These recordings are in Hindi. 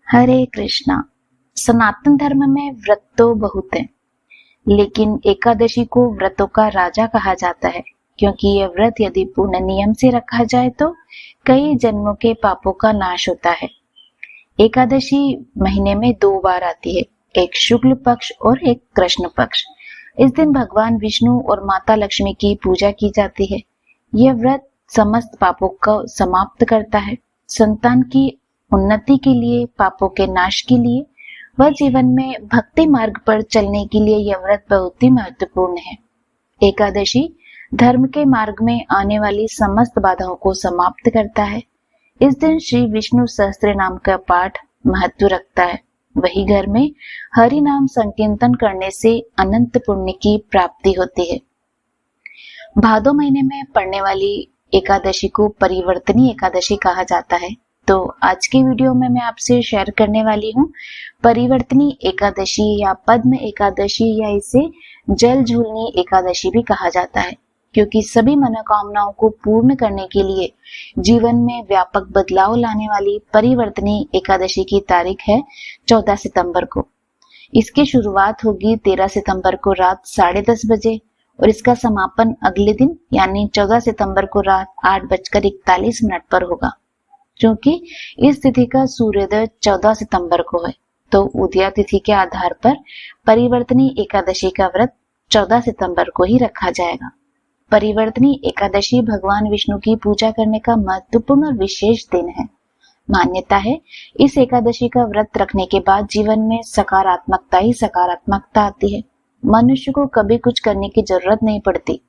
हरे कृष्णा। सनातन धर्म में व्रत तो बहुत है, लेकिन एकादशी को व्रतों का राजा कहा जाता है, क्योंकि यह व्रत यदि पूर्ण नियम से रखा जाए तो कई जन्मों के पापों का नाश होता है। एकादशी महीने में 2 बार आती है, एक शुक्ल पक्ष और एक कृष्ण पक्ष। इस दिन भगवान विष्णु और माता लक्ष्मी की पूजा की जाती है। यह व्रत समस्त पापों को समाप्त करता है, संतान की उन्नति के लिए, पापों के नाश के लिए व जीवन में भक्ति मार्ग पर चलने के लिए यह व्रत बहुत ही महत्वपूर्ण है। एकादशी धर्म के मार्ग में आने वाली समस्त बाधाओं को समाप्त करता है। इस दिन श्री विष्णु सहस्त्र नाम का पाठ महत्व रखता है। वही घर में हरि नाम संकीर्तन करने से अनंत पुण्य की प्राप्ति होती है। भादो महीने में पड़ने वाली एकादशी को परिवर्तनी एकादशी कहा जाता है। तो आज की वीडियो में मैं आपसे शेयर करने वाली हूँ परिवर्तनी एकादशी या पद्म एकादशी, या इसे जल झूलनी एकादशी भी कहा जाता है, क्योंकि सभी मनोकामनाओं को पूर्ण करने के लिए जीवन में व्यापक बदलाव लाने वाली परिवर्तनी एकादशी की तारीख है 14 सितंबर को। इसकी शुरुआत होगी 13 सितंबर को रात 10:30 बजे और इसका समापन अगले दिन यानी 14 सितंबर को रात 8:41 पर होगा। क्योंकि इस तिथि का सूर्योदय 14 सितंबर को है, तो उदया तिथि के आधार पर परिवर्तनी एकादशी का व्रत 14 सितंबर को ही रखा जाएगा। परिवर्तनी एकादशी भगवान विष्णु की पूजा करने का महत्वपूर्ण और विशेष दिन है। मान्यता है इस एकादशी का व्रत रखने के बाद जीवन में सकारात्मकता ही सकारात्मकता आती है। मनुष्य को कभी कुछ करने की जरूरत नहीं पड़ती।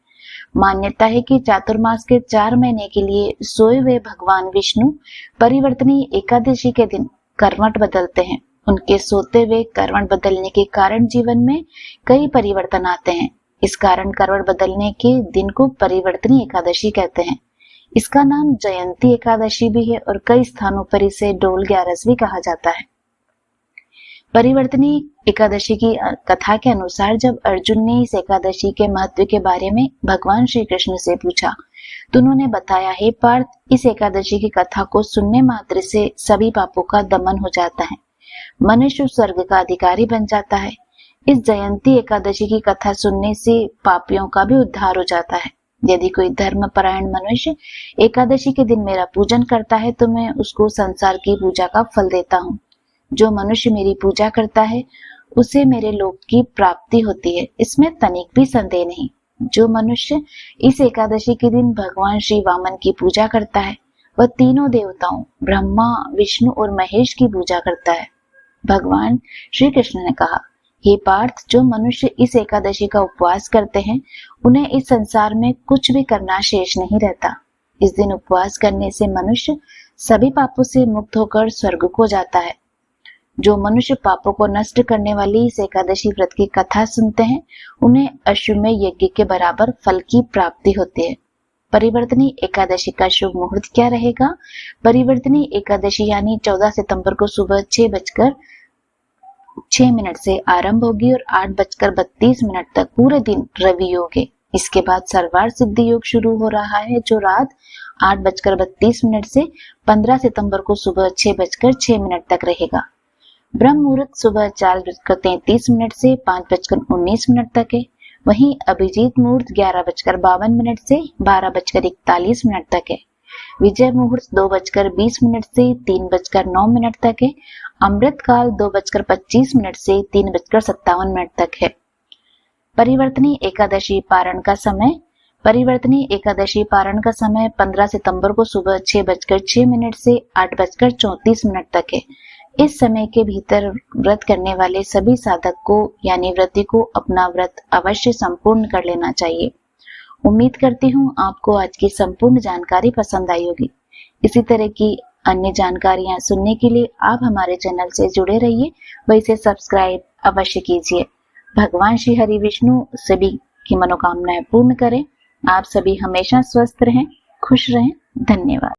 मान्यता है कि चातुर्मास के 4 महीने के लिए सोए हुए भगवान विष्णु परिवर्तनी एकादशी के दिन करवट बदलते हैं। उनके सोते हुए करवट बदलने के कारण जीवन में कई परिवर्तन आते हैं। इस कारण करवट बदलने के दिन को परिवर्तनी एकादशी कहते हैं। इसका नाम जयंती एकादशी भी है और कई स्थानों पर इसे डोल 11 भी कहा जाता है। परिवर्तनी एकादशी की कथा के अनुसार जब अर्जुन ने इस एकादशी के महत्व के बारे में भगवान श्री कृष्ण से पूछा तो उन्होंने बताया, हे पार्थ, इस एकादशी की कथा को सुनने मात्र से सभी पापों का दमन हो जाता है, मनुष्य स्वर्ग का अधिकारी बन जाता है। इस जयंती एकादशी की कथा सुनने से पापियों का भी उद्धार हो जाता है। यदि कोई धर्मपरायण मनुष्य एकादशी के दिन मेरा पूजन करता है तो मैं उसको संसार की पूजा का फल देता हूँ। जो मनुष्य मेरी पूजा करता है उसे मेरे लोक की प्राप्ति होती है, इसमें तनिक भी संदेह नहीं। जो मनुष्य इस एकादशी के दिन भगवान श्री वामन की पूजा करता है वह तीनों देवताओं ब्रह्मा, विष्णु और महेश की पूजा करता है। भगवान श्री कृष्ण ने कहा, हे पार्थ, जो मनुष्य इस एकादशी का उपवास करते हैं उन्हें इस संसार में कुछ भी करना शेष नहीं रहता। इस दिन उपवास करने से मनुष्य सभी पापों से मुक्त होकर स्वर्ग को जाता है। जो मनुष्य पापों को नष्ट करने वाली इस एकादशी व्रत की कथा सुनते हैं उन्हें अश्वमेध यज्ञ के बराबर फल की प्राप्ति होती है। परिवर्तनी एकादशी का शुभ मुहूर्त क्या रहेगा? परिवर्तनी एकादशी यानी 14 सितंबर को सुबह 6:06 से आरंभ होगी और 8:32 तक पूरे दिन रवि योग है। इसके बाद सर्वार्थ सिद्धि योग शुरू हो रहा है, जो रात 8:32 से 15 सितंबर को सुबह 6:06 तक रहेगा। ब्रह्म मुहूर्त सुबह 4:33 से 5:19 तक है। वहीं अभिजीत मुहूर्त 11:52 से 12:41 तक है। विजय मुहूर्त 2:20 से 3:09 तक है। अमृत काल 2:25 से 3:57 तक है। परिवर्तनी एकादशी पारण का समय। परिवर्तनी एकादशी पारण का समय 15 सितंबर को सुबह 6:06 से 8:34 तक है। इस समय के भीतर व्रत करने वाले सभी साधक को यानी व्रती को अपना व्रत अवश्य संपूर्ण कर लेना चाहिए। उम्मीद करती हूँ आपको आज की संपूर्ण जानकारी पसंद आई होगी। इसी तरह की अन्य जानकारियां सुनने के लिए आप हमारे चैनल से जुड़े रहिए व इसे सब्सक्राइब अवश्य कीजिए। भगवान श्री हरि विष्णु सभी की मनोकामनाएं पूर्ण करें। आप सभी हमेशा स्वस्थ रहें, खुश रहें। धन्यवाद।